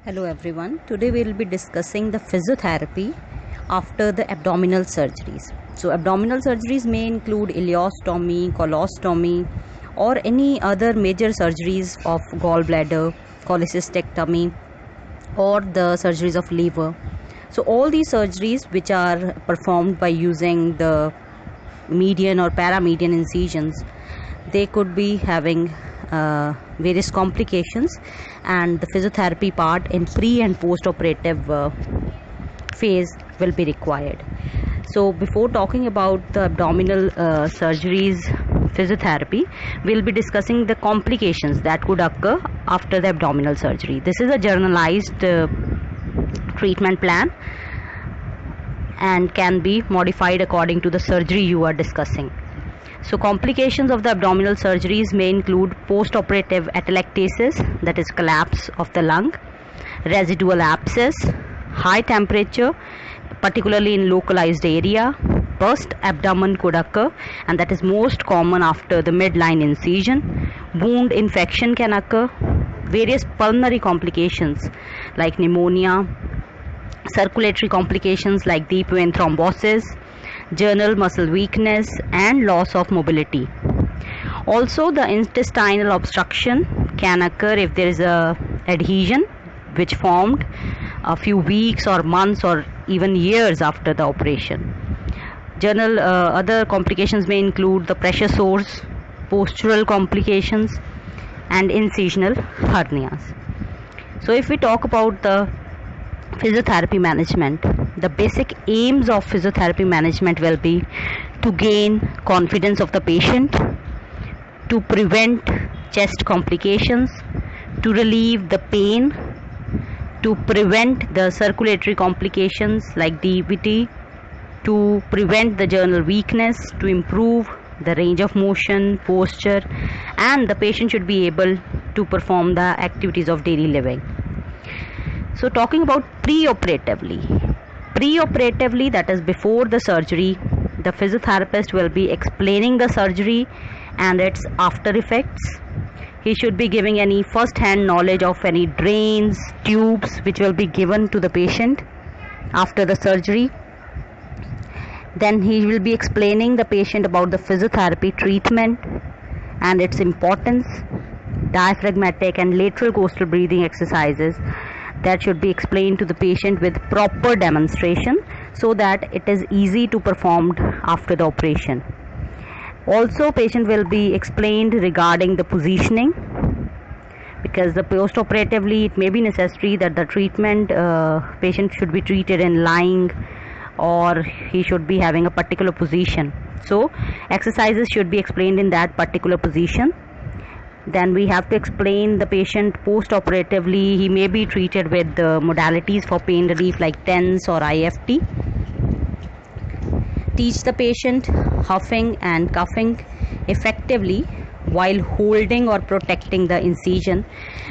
Hello everyone. Today we will be discussing the physiotherapy after the abdominal surgeries. So abdominal surgeries may include ileostomy, colostomy or any other major surgeries of gallbladder, cholecystectomy or the surgeries of liver. So all these surgeries which are performed by using the median or paramedian incisions, they could be having various complications, and the physiotherapy part in pre and post operative phase will be required. So before talking about the abdominal surgeries physiotherapy, we'll be discussing the complications that could occur after the abdominal surgery. This is a generalized treatment plan and can be modified according to the surgery you are discussing. So complications of the abdominal surgeries may include post-operative atelectasis, that is collapse of the lung, residual abscess, high temperature, particularly in localized area, burst abdomen could occur, and that is most common after the midline incision. Wound infection can occur, various pulmonary complications like pneumonia, circulatory complications like deep vein thrombosis, general muscle weakness and loss of mobility. Also, the intestinal obstruction can occur if there is a adhesion which formed a few weeks or months or even years after the operation. General other complications may include the pressure sores, postural complications and incisional hernias. So if we talk about the physiotherapy management, the basic aims of physiotherapy management will be to gain confidence of the patient, to prevent chest complications, to relieve the pain, to prevent the circulatory complications like DVT, to prevent the general weakness, to improve the range of motion, posture, and the patient should be able to perform the activities of daily living. So talking about pre-operatively, that is before the surgery, the physiotherapist will be explaining the surgery and its after effects. He should be giving any first-hand knowledge of any drains, tubes which will be given to the patient after the surgery. Then he will be explaining the patient about the physiotherapy treatment and its importance, diaphragmatic and lateral coastal breathing exercises that should be explained to the patient with proper demonstration so that it is easy to perform after the operation. Also, patient will be explained regarding the positioning, because the post-operatively it may be necessary that the treatment patient should be treated in lying or he should be having a particular position. So exercises should be explained in that particular position. Then we have to explain the patient post-operatively. He may be treated with the modalities for pain relief like TENS or IFT. Teach the patient huffing and cuffing effectively while holding or protecting the incision.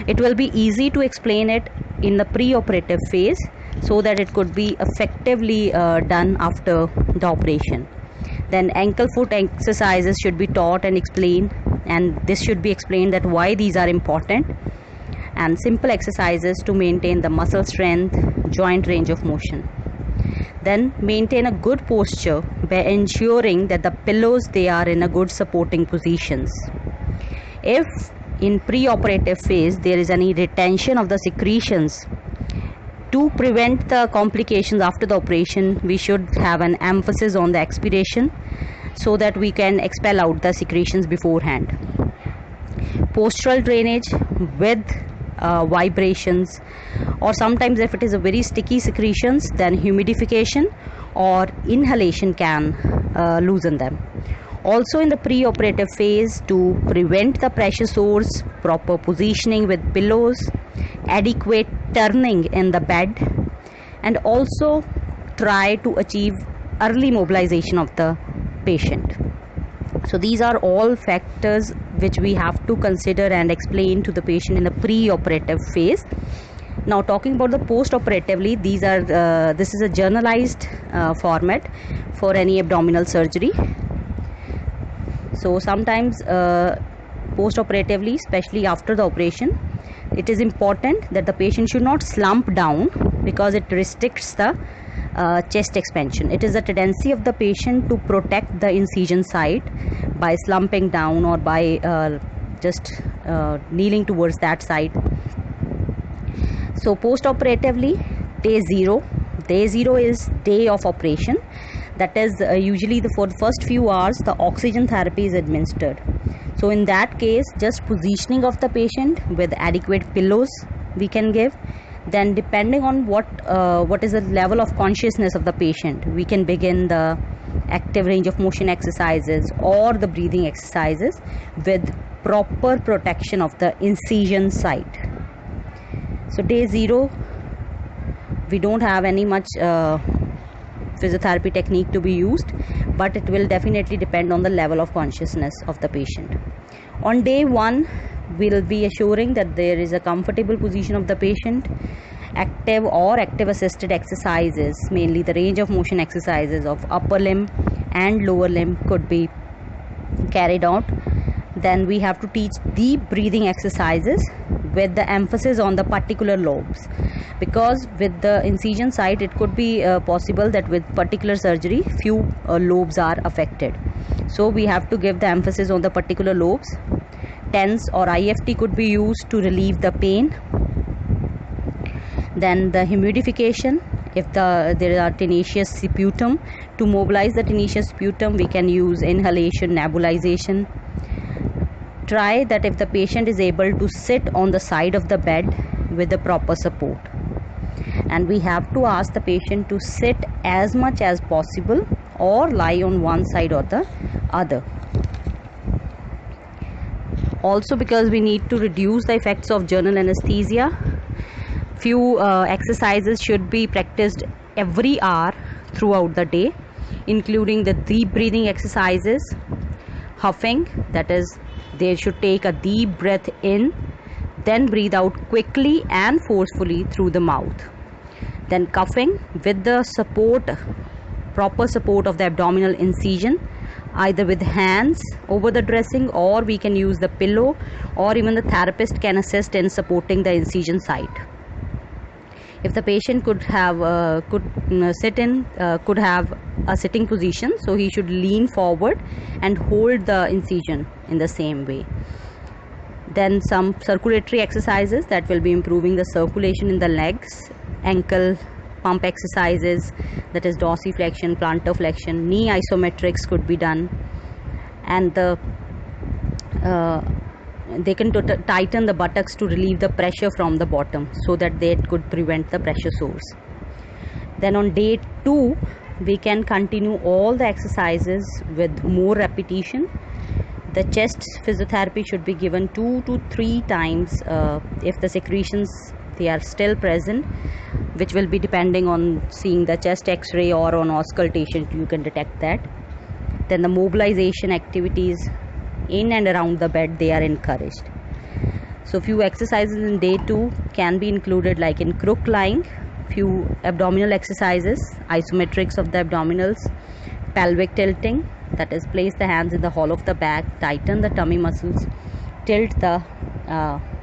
It will be easy to explain it in the pre-operative phase so that it could be effectively done after the operation. Then ankle foot exercises should be taught and explained, and this should be explained that why these are important, and simple exercises to maintain the muscle strength, joint range of motion. Then maintain a good posture by ensuring that the pillows they are in a good supporting positions. If in pre-operative phase there is any retention of the secretions, to prevent the complications after the operation, we should have an emphasis on the expiration so that we can expel out the secretions beforehand. Postural drainage with vibrations, or sometimes if it is a very sticky secretions, then humidification or inhalation can loosen them. Also in the pre-operative phase, to prevent the pressure sores, proper positioning with pillows, adequate turning in the bed, and also try to achieve early mobilization of the patient. So these are all factors which we have to consider and explain to the patient in the pre-operative phase. Now talking about the post-operatively, this is a generalized format for any abdominal surgery. So sometimes post-operatively, especially after the operation, it is important that the patient should not slump down, because it restricts the chest expansion. It is a tendency of the patient to protect the incision site by slumping down or by just kneeling towards that side. So post-operatively, day 0 is day of operation. That is usually for the first few hours the oxygen therapy is administered. So in that case, just positioning of the patient with adequate pillows we can give. Then depending on what is the level of consciousness of the patient, we can begin the active range of motion exercises or the breathing exercises with proper protection of the incision site. So day 0, we don't have any much physiotherapy technique to be used, but it will definitely depend on the level of consciousness of the patient. On day 1, we'll be assuring that there is a comfortable position of the patient. Active or active assisted exercises, mainly the range of motion exercises of upper limb and lower limb, could be carried out. Then we have to teach deep breathing exercises with the emphasis on the particular lobes, because with the incision site it could be possible that with particular surgery few lobes are affected. So we have to give the emphasis on the particular lobes. TENS or IFT could be used to relieve the pain. Then the humidification, if there are tenacious sputum, to mobilize the tenacious sputum we can use inhalation, nebulization. Try that if the patient is able to sit on the side of the bed with the proper support, and we have to ask the patient to sit as much as possible or lie on one side or the other. Also, because we need to reduce the effects of general anesthesia, few exercises should be practiced every hour throughout the day, including the deep breathing exercises. Huffing, that is, they should take a deep breath in, then breathe out quickly and forcefully through the mouth. Then cuffing with the proper support of the abdominal incision, either with hands over the dressing, or we can use the pillow, or even the therapist can assist in supporting the incision site. If the patient could have a sitting position, so he should lean forward and hold the incision in the same way. Then some circulatory exercises that will be improving the circulation in the legs. Ankle pump exercises, that is dorsiflexion, plantar flexion, knee isometrics could be done, and they can tighten the buttocks to relieve the pressure from the bottom, so that they could prevent the pressure sores. Then on day 2, we can continue all the exercises with more repetition. The chest physiotherapy should be given 2 to 3 times if the secretions they are still present, which will be depending on seeing the chest x-ray, or on auscultation you can detect that. Then the mobilization activities in and around the bed, they are encouraged. So few exercises in day 2 can be included, like in crook lying, few abdominal exercises, isometrics of the abdominals, pelvic tilting, that is place the hands in the hollow of the back, tighten the tummy muscles, tilt the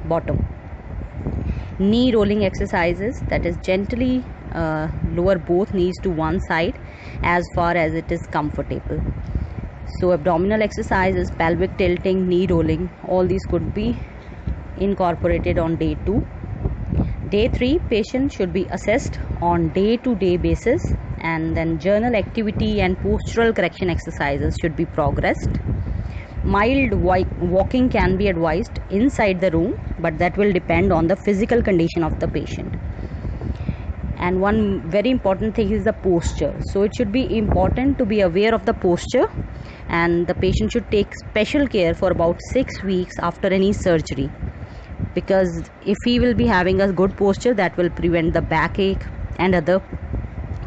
bottom. Knee rolling exercises, that is gently lower both knees to one side as far as it is comfortable. So abdominal exercises, pelvic tilting, knee rolling, all these could be incorporated on day 2. Day 3, patient should be assessed on day-to-day basis, and then journal activity and postural correction exercises should be progressed. Mild walking can be advised inside the room, but that will depend on the physical condition of the patient. And one very important thing is the posture. So it should be important to be aware of the posture, and the patient should take special care for about 6 weeks after any surgery, because if he will be having a good posture, that will prevent the backache and other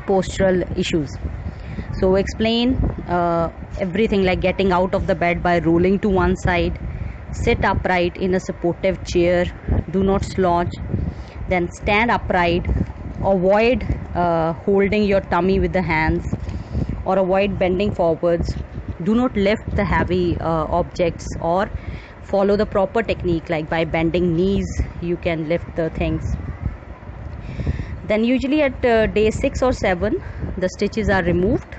postural issues. So explain everything, like getting out of the bed by rolling to one side, sit upright in a supportive chair, do not slouch, then stand upright, avoid holding your tummy with the hands, or avoid bending forwards, do not lift the heavy objects or follow the proper technique, like by bending knees you can lift the things. Then usually at day 6 or 7 the stitches are removed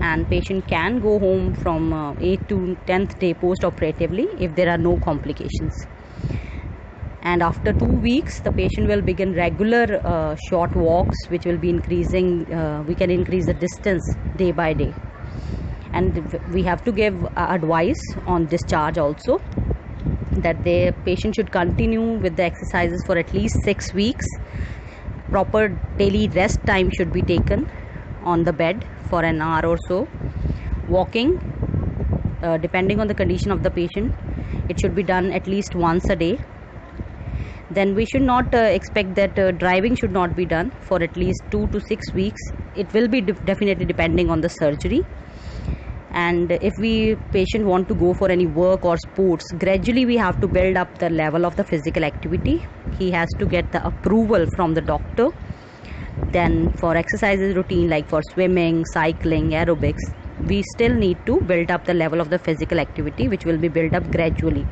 and patient can go home from 8th to 10th day post operatively if there are no complications. And after 2 weeks the patient will begin regular short walks, which will be increasing, we can increase the distance day by day. And we have to give advice on discharge also, that the patient should continue with the exercises for at least 6 weeks. Proper daily rest time should be taken on the bed for an hour or so. Walking, depending on the condition of the patient, it should be done at least once a day. Then we should not expect that driving should not be done for at least 2 to 6 weeks. It will be definitely depending on the surgery. And if patient want to go for any work or sports, gradually we have to build up the level of the physical activity. He has to get the approval from the doctor. Then for exercises routine, like for swimming, cycling, aerobics, we still need to build up the level of the physical activity, which will be built up gradually.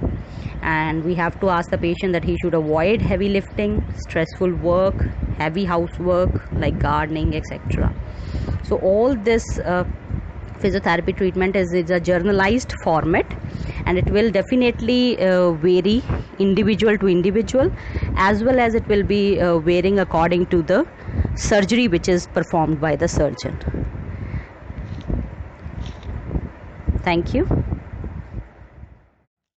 And we have to ask the patient that he should avoid heavy lifting, stressful work, heavy housework like gardening, etc. So all this physiotherapy treatment is a journalized format, and it will definitely vary individual to individual, as well as it will be varying according to the surgery which is performed by the surgeon. Thank you.